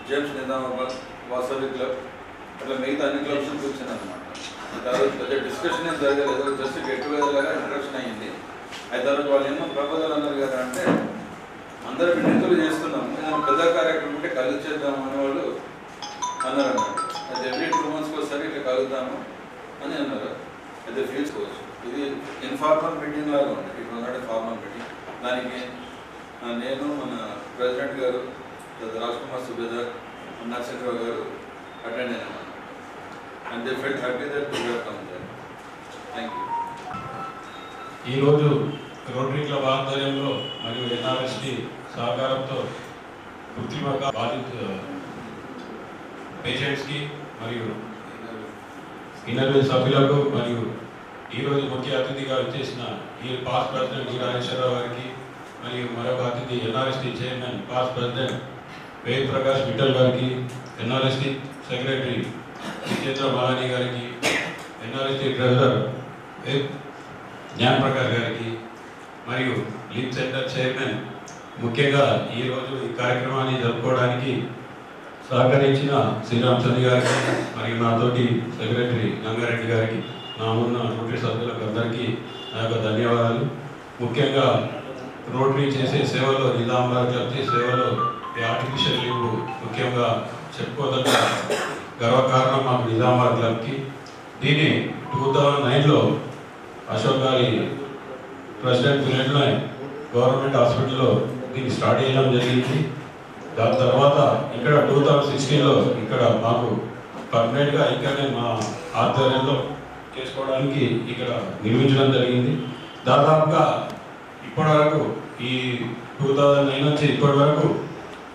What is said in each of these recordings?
James Nizamabad, Vasavi club, అట్లా మిగతా అన్ని క్లబ్స్ నుంచి వచ్చింది అనమాట. తర్వాత పెద్ద డిస్కషన్ ఏం జరగలేదు, జస్ట్ గెట్ టుగెదర్ లాగా ఇంట్రడక్షన్ అయ్యింది. అయితే తర్వాత వాళ్ళు ఏమో ప్రపోజల్ అన్నారు కదా అంటే, అందరూ వినతులు చేస్తున్నాము, ఏదైనా పెద్ద కార్యక్రమం ఉంటే కలిసి చేద్దాము అనే వాళ్ళు అన్నారు అన్నమాట. అయితే ఎవ్రీ 2 monthsకి ఒకసారి ఇట్లా కలుగుతాము అని అన్నారు. అయితే తీసుకోవచ్చు. ఇది ఇన్ఫార్మల్ మీటింగ్ లాగా ఉంది, it was not a formal meeting. దానికి నేను, మన ప్రెసిడెంట్ గారు, రాజ్ కుమార్ సుబేదార్, నరసింహరావు గారు అటెండ్ అయినా. And they felt happy that we have come there. Thank you. ఈరోజు రోటరీ క్లబ్ ఆధ్వర్యంలో మరియు ఎన్ఆర్ఎస్టి సహకారంతో కృత్రిమ బాధిత పేషెంట్స్కి మరియు ఇన్నర్వెల్ సభ్యులకు మరియు ఈరోజు ముఖ్య అతిథిగా వచ్చేసిన ఈ పాస్ ప్రెసిడెంట్ ఈరాజేశ్వరరావు గారికి మరియు మరొక అతిథి NRST chairman past president Ved Prakash Vittal గారికి, ఎన్ఆర్ఎస్టి సెక్రటరీ విజేంద్ర బాలాని గారికి, ఎన్ఆర్ఎస్టి ట్రెజరర్ జ్ఞాన్ ప్రకాష్ గారికి మరియు లీడ్ సెంటర్ చైర్మన్ ముఖ్యంగా ఈరోజు ఈ కార్యక్రమాన్ని జరుపుకోవడానికి సహకరించిన శ్రీరామ్ చంద్ర గారికి మరియు నాతోటి సెక్రటరీ గంగారెడ్డి గారికి, నా ఉన్న రోటరీ సభ్యులకు అందరికీ నా యొక్క ధన్యవాదాలు. ముఖ్యంగా రోటరీ చేసే సేవలో, నిజామాబాద్ క్లబ్ చేసే సేవలో ఈ ఆర్టిఫిషియల్ లింబ్ ముఖ్యంగా చెప్పుకోదగ్గ గర్వకారణం మాకు నిజామాబాద్ క్లబ్కి. దీన్ని 2009లో అశోక్ గారి ప్రెసిడెంట్ పీరియడ్లో గవర్నమెంట్ హాస్పిటల్లో దీన్ని స్టార్ట్ చేయడం జరిగింది. దాని తర్వాత ఇక్కడ 2016లో ఇక్కడ మాకు పర్మనెంట్గా ఇక్కడనే మా ఆధ్వర్యంలో చేసుకోవడానికి ఇక్కడ నిర్మించడం జరిగింది. దాదాపుగా ఇప్పటివరకు ఈ 2009 నుంచి ఇప్పటి వరకు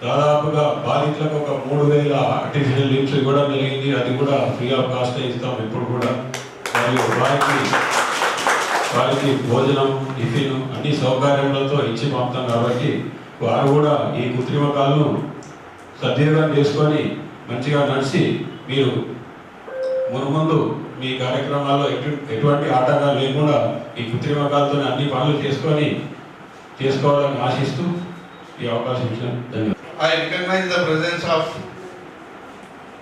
దాదాపుగా బాధితులకు ఒక 3000 ఆర్టిఫిషియల్ లింబ్స్ కూడా జరిగింది. అది కూడా ఫ్రీ ఆఫ్ కాస్ట్ ఇస్తాం ఇప్పుడు కూడా. మరియు వారికి భోజనం, టిఫిన్ అన్ని సౌకర్యాలతో ఇచ్చి పంపుతాం. కాబట్టి వారు కూడా ఈ కృత్రిమ కాళ్ళను సద్వినియోగం చేసుకొని మంచిగా నడిచి మీరు మున్ముందు మీ కార్యక్రమాల్లో ఎటువంటి ఆటంకాలు లేకుండా ఈ కృత్రిమ కాళ్ళతో అన్ని పనులు చేసుకోవాలని ఆశిస్తూ ఈ అవకాశం ఇచ్చిన ధన్యవాదాలు. I recognize the presence of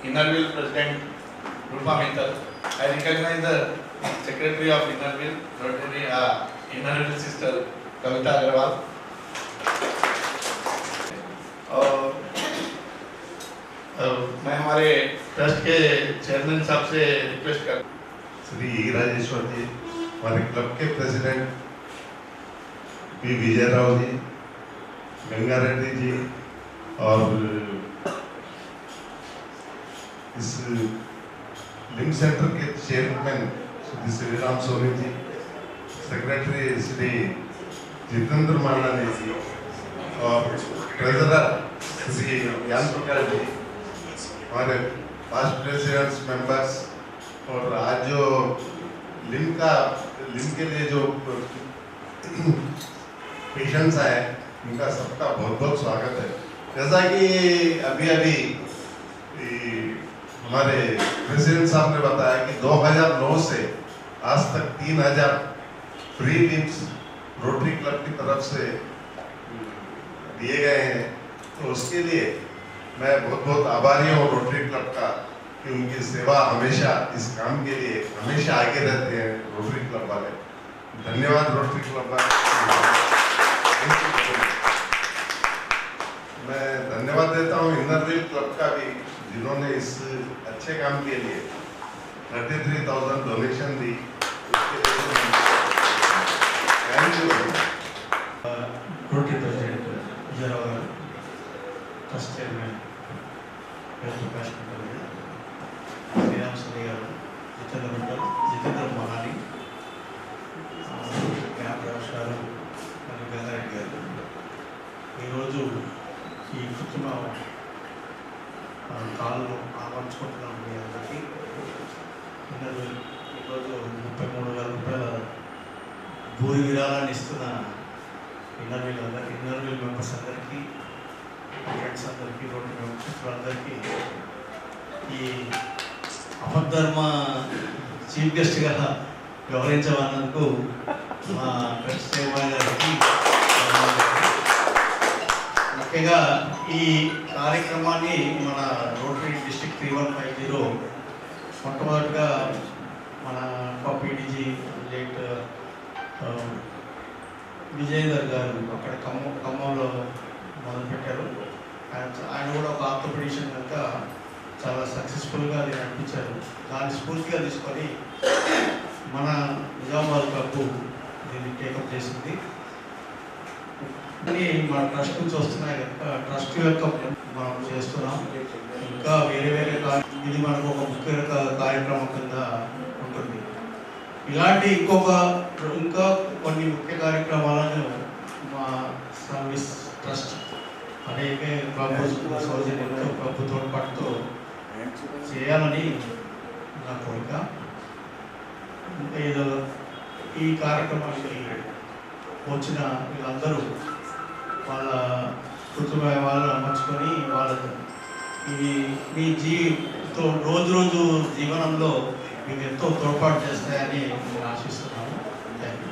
Innerville President Rupa Mittal. I recognize the Secretary of Innerville Rotary, Innerville Sister Kavita Agarwal. मैं हमारे ट्रस्ट के चेयरमैन साहब से रिक्वेस्ट कर श्री राजेश्वर जी, हमारे क्लब के प्रेसिडेंट पी विजय राव जी, गंगा रेड्डी जी और इस लिंक सेंटर के चेयरमैन श्री श्रीराम सोनी जी, सेक्रेटरी श्री जितेंद्र मालानी जी और ट्रेजरर श्री ज्ञान प्रकाश जी, हमारे पास्ट प्रेसिडेंट्स मेंबर्स और आज जो लिंक के लिए जो पेशेंट्स आए उनका सबका बहुत बहुत स्वागत है। जैसा कि अभी हमारे प्रेसिडेंट साहब ने बताया कि 2009 से आज तक 3000 फ्री लिम्स रोटरी क्लब की तरफ से दिए गए हैं। तो उसके लिए मैं बहुत बहुत आभारी हूँ रोटरी क्लब का कि उनकी सेवा हमेशा इस काम के लिए हमेशा आगे रहते हैं रोटरी क्लब वाले। धन्यवाद रोटरी क्लब वाले। मैं धन्यवाद देता हूँ इनरविल क्लब का भी, जिन्होंने इस अच्छे काम के लिए 33,000 डोनेशन दी। Thank you. Rotary president Vijayrao garu, trust chairman Ved Prakash Vittal garu, Sriram Soni గారు, జితేంద్ర మహాని, జ్ఞాన్ ప్రకాష్ గారు మరియు గంగారెడ్డి గారు, ఈరోజు ఈ కృత్రిమ కాళ్ళు ఆమర్చుకుంటున్నాం మీ అందరికీ. ఈరోజు 33,000 రూపాయల భూరి విరాళాన్ని ఇస్తున్న ఇన్నర్వీల్ మెంబర్స్ అందరికీ, ఫ్రెండ్స్ అందరికీ, రోడ్డు మెంబర్స్ ఈ అపధర్మ చీఫ్ గెస్ట్గా వ్యవహరించమన్నందుకు మా ట్రస్ట్ చైర్మన్ గారికి ముఖ్యంగా ఈ కార్యక్రమాన్ని మన రోటరీ డిస్ట్రిక్ట్ 3150 మొట్టమొదటిగా మన పీడీజీ లేట్ విజయేందర్ గారు అక్కడ ఖమ్మంలో మొదలుపెట్టారు. ఆయన కూడా ఒక ఆర్థోపెడిషన్ కనుక చాలా సక్సెస్ఫుల్గా అది నడిపించారు. దాన్ని స్ఫూర్తిగా తీసుకొని మన నిజామాబాద్ క్లబ్ దీన్ని టేకప్ చేసింది. అని మన ట్రస్ట్ నుంచి వస్తున్నాయి కనుక ట్రస్ట్ యొక్క మనం చేస్తున్నాం. ఇంకా వేరే వేరే ఇది మనకు ఒక ముఖ్య కార్యక్రమం కింద ఉంటుంది. ఇలాంటి ఇంకా కొన్ని ముఖ్య కార్యక్రమాలను మా సర్వీస్ ట్రస్ట్ అనేక సౌజన్యంతో ప్రభుత్వ పట్టుతో చేయాలని నా కోరిక. ఏదో ఈ కార్యక్రమానికి వచ్చిన వీళ్ళందరూ వాళ్ళ కుటుంబ వాళ్ళు అమర్చుకొని వాళ్ళ ఇవి మీ రోజు జీవనంలో మీకు ఎంతో తోడ్పాటు చేస్తాయని నేను ఆశిస్తున్నాను. Thank you.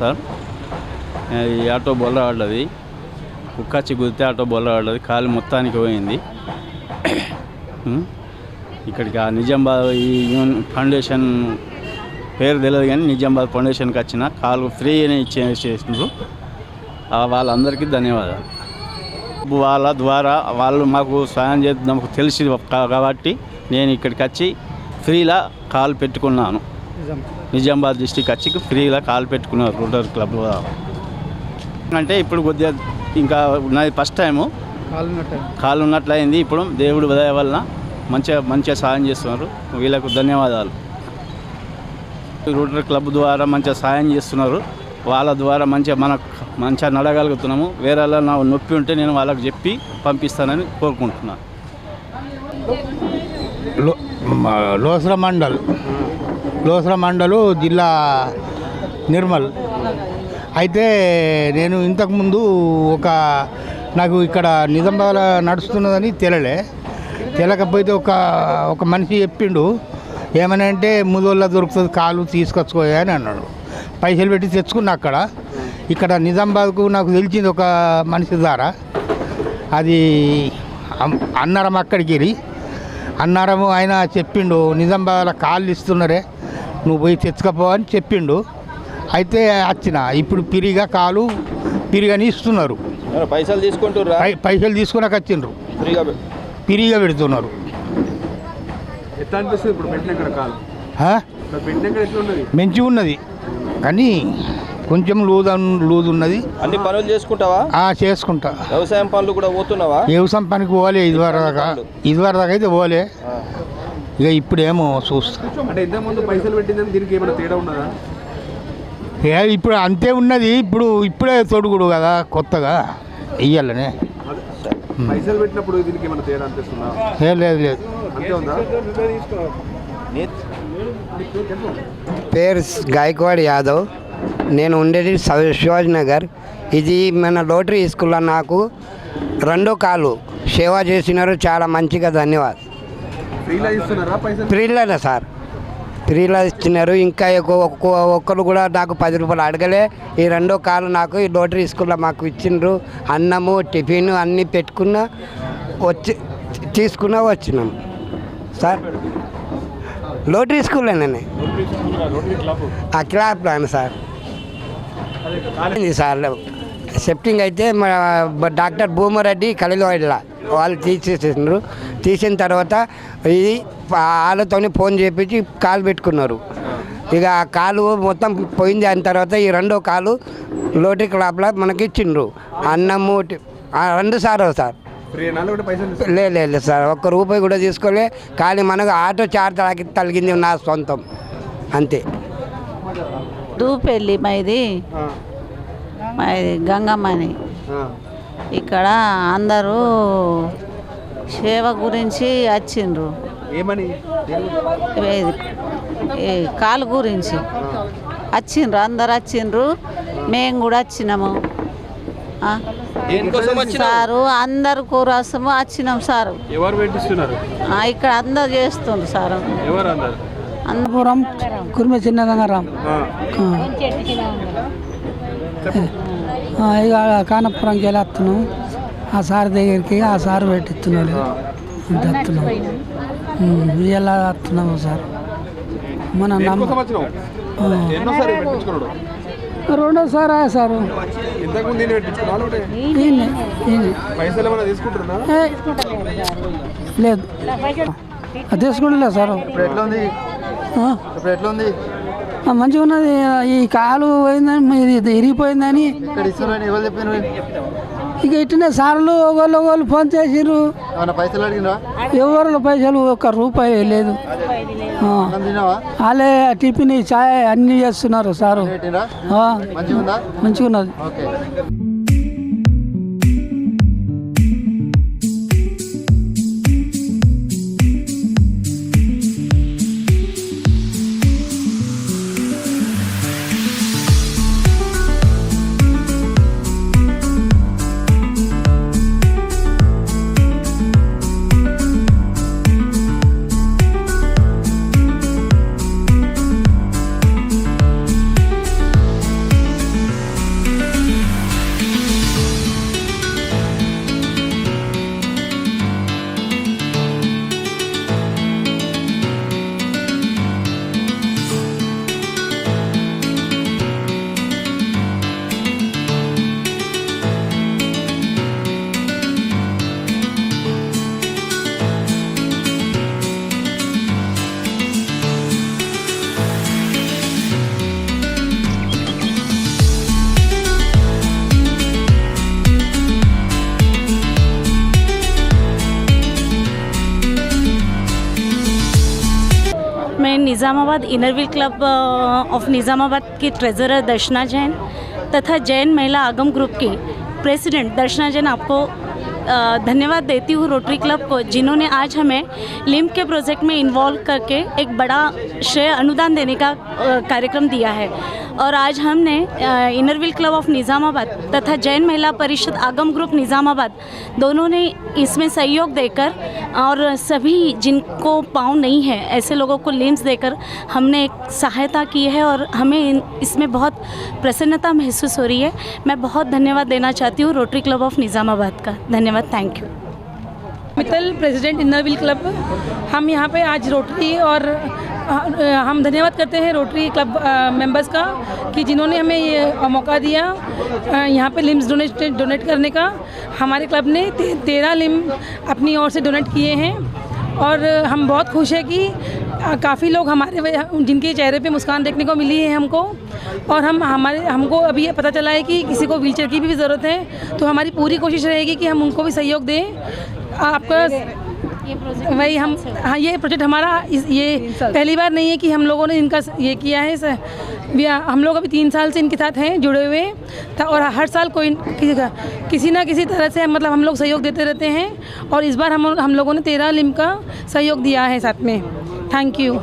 సార్ ఈ ఆటో బొల్ల పడ్డది, కుక్కచ్చి గుద్దితే ఆటో బొల్ల పడ్డది, కాలు మొత్తానికి పోయింది. ఇక్కడికి ఆ నిజామాబాద్ ఈ ఫౌండేషన్ పేరు తెలియదు కానీ నిజామాబాద్ ఫౌండేషన్కి వచ్చిన కాలు ఫ్రీ అని చేసినారు. వాళ్ళందరికీ ధన్యవాదాలు. వాళ్ళ ద్వారా వాళ్ళు మాకు సాయం చేద్దాం మాకు తెలిసి కాబట్టి నేను ఇక్కడికి వచ్చి ఫ్రీలా కాలు పెట్టుకున్నాను. నిజామాబాద్ డిస్టిక్ వచ్చి ఫ్రీలా కాలు పెట్టుకున్నారు రోటరీ క్లబ్. అంటే ఇప్పుడు కొద్దిగా ఇంకా నాది ఫస్ట్ టైము కాలు ఉన్నట్లయింది. ఇప్పుడు దేవుడి దయ వలన మంచిగా సాయం చేస్తున్నారు. వీళ్ళకు ధన్యవాదాలు. రోటరీ క్లబ్ ద్వారా మంచిగా సాయం చేస్తున్నారు. వాళ్ళ ద్వారా మంచిగా నడగలుగుతున్నాము. వేరే నా నొప్పి ఉంటే నేను వాళ్ళకు చెప్పి పంపిస్తానని కోరుకుంటున్నాను. లోసర మండలు జిల్లా నిర్మల్. అయితే నేను ఇంతకుముందు నాకు ఇక్కడ నిజామాబాద్ నడుస్తున్నదని తెలియకపోతే ఒక మనిషి చెప్పిండు, ఏమని అంటే ముదోళ్ళ దొరుకుతుంది కాలు తీసుకొచ్చుకోయా అని అన్నాడు. పైసలు పెట్టి తెచ్చుకున్నా. ఇక్కడ నిజామాబాద్కు నాకు తెలిసింది ఒక మనిషి ద్వారా. అది అన్నారం, అక్కడికి వెళ్ళి అన్నారము ఆయన చెప్పిండు, నిజామాబాద్లో కాళ్ళు ఇస్తున్నారే నువ్వు పోయి తెచ్చుకపో అని చెప్పిండు. అయితే వచ్చిన ఇప్పుడు కాలు పిరిగాని ఇస్తున్నారు. పైసలు తీసుకుంటారు, పైసలు తీసుకున్నాక వచ్చిండ్రు, పిరిగా పెడుతున్నారు. మంచిగా ఉన్నది కానీ కొంచెం లూజ్ ఉన్నది. అన్ని పనులు చేసుకుంటావా? చేసుకుంటా. వ్యవసాయం పనులు కూడా పోతున్నావా? వ్యవసాయం పనికి పోలే ఇదివరకు దాకా అయితే పోలే. ఇక ఇప్పుడేమో చూస్తా. అంటే ఇంతకుముందు పైసలు పెట్టిందని దీనికి ఏమైనా తేడా ఉన్నదా? ఇప్పుడు అంతే ఉన్నది. ఇప్పుడే తొడుగుడు కదా కొత్తగా ఇయ్యాలనే. పైసలు పెట్టినప్పుడు దీనికి ఏమైనా తేడా అనిపిస్తుందా? లేదు అంతే ఉందా? పేరు గాయకవాడ్ యాదవ్. నేను ఉండేది శివాజీ నగర్. ఇది మన లోటరీ స్కూల్లో నాకు 2వ కాలు సేవ చేసినారు. చాలా మంచిగా ధన్యవాదాలు. ఫ్రీలానే సార్, ఫ్రీలా ఇచ్చినారు. ఇంకా ఒక్కరు కూడా నాకు 10 రూపాయలు అడగలే. ఈ 2వ కాలు నాకు ఈ లోటరీ స్కూల్లో మాకు ఇచ్చిండ్రు. అన్నము టిఫిన్ అన్నీ పెట్టుకున్నా తీసుకున్నా వచ్చినాం సార్. లోటరీ స్కూల్లోనే క్లాబ్లో అని సార్. సార్ సెప్టింగ్ అయితే మా డాక్టర్ భూమారెడ్డి కలిలోయడ్ల వాళ్ళు తీసేసిండ్రు. తీసిన తర్వాత ఇది వాళ్ళతో ఫోన్ చేపించి కాలు పెట్టుకున్నారు. ఇక ఆ కాలు మొత్తం పోయింది. అయిన తర్వాత ఈ 2వ కాలు లోటరీ క్లబ్లో మనకి ఇచ్చిండ్రు. అన్నము 2 సార్ లేదు సార్, ₹1 కూడా తీసుకోలే. కానీ మనకు ఆటో చార్జ్ తగిలింది నా సొంతం అంతే. దూపెళ్ళి మాది గంగమ్మని. ఇక్కడ అందరూ సేవ గురించి వచ్చిండ్రు. ఏమని? కాలు గురించి వచ్చిండ్రు, అందరు వచ్చిండ్రు. మేము కూడా వచ్చినాము సారు. అందరు కోసము వచ్చినాం సారు. ఎవరు పెట్టిస్తున్నారు ఇక్కడ? అందరు చేస్తుండ్రు సారు. ఎవరు అందరు? అన్నపురం కుర్మ చిన్న గంగారాం. ఇక కానపురంకి వెళ్ళి వస్తున్నాం. ఆ సార్ దగ్గరికి ఆ సార్ పెట్టిస్తున్నాడు. వస్తున్నాం ఇలా వస్తున్నాము సార్. మన 2వసారి సారు. లేదు తీసుకుంటలే సారు. మంచిగా ఉన్నది. ఈ కాలు పోయిందని ఇరిగిపోయిందని ఇక ఇట్లనే సార్లు ఒకళ్ళు ఫోన్ చేసిర్రు. ఎవరు పైసలు ₹1 లేదు. వాళ్ళే టిఫిన్ చాయ్ అన్నీ చేస్తున్నారు సారు. మంచిగా ఉన్నది. Nizamabad Inner Wheel club of Nizamabad की ट्रेजरर दर्शना जैन तथा जैन महिला आगम ग्रुप की प्रेसिडेंट दर्शना जैन आपको धन्यवाद देती हूँ रोटरी क्लब को, जिन्होंने आज हमें लिम्ब के प्रोजेक्ट में इन्वॉल्व करके एक बड़ा श्रेय अनुदान देने का कार्यक्रम दिया है। और आज हमने इनरव्हील क्लब ऑफ निज़ामाबाद तथा जैन महिला परिषद आगम ग्रुप निज़ामाबाद दोनों ने इसमें सहयोग देकर और सभी जिनको पाँव नहीं है ऐसे लोगों को लिम्स देकर हमने एक सहायता की है और हमें इसमें बहुत प्रसन्नता महसूस हो रही है। मैं बहुत धन्यवाद देना चाहती हूँ रोटरी क्लब ऑफ निज़ामाबाद का। धन्यवाद, thank you. Mittal, president Inner Wheel club. हम यहाँ पे आज रोटरी और हम धन्यवाद करते हैं रोटरी क्लब मेंबर्स का कि जिन्होंने हमें ये मौका दिया यहाँ पे लिम्स डोनेट करने का। हमारे क्लब ने 13 लिम्ब अपनी ओर से डोनेट किए हैं और हम बहुत खुश हैं कि काफ़ी लोग हमारे जिनके चेहरे पे मुस्कान देखने को मिली है हमको। और हमको अभी ये पता चला है कि किसी को व्हीलचेयर की भी ज़रूरत है, तो हमारी पूरी कोशिश रहेगी कि हम उनको भी सहयोग दें। आपका वही हम हाँ, ये प्रोजेक्ट हमारा ये पहली बार नहीं है कि हम लोगों ने इनका ये किया है। हम लोग अभी 3 साल से इनके साथ हैं जुड़े हुए और हर साल कोई किसी ना किसी तरह से मतलब हम लोग सहयोग देते रहते हैं और इस बार हम लोगों ने 13 लिम्ब का सहयोग दिया है साथ में। Thank you.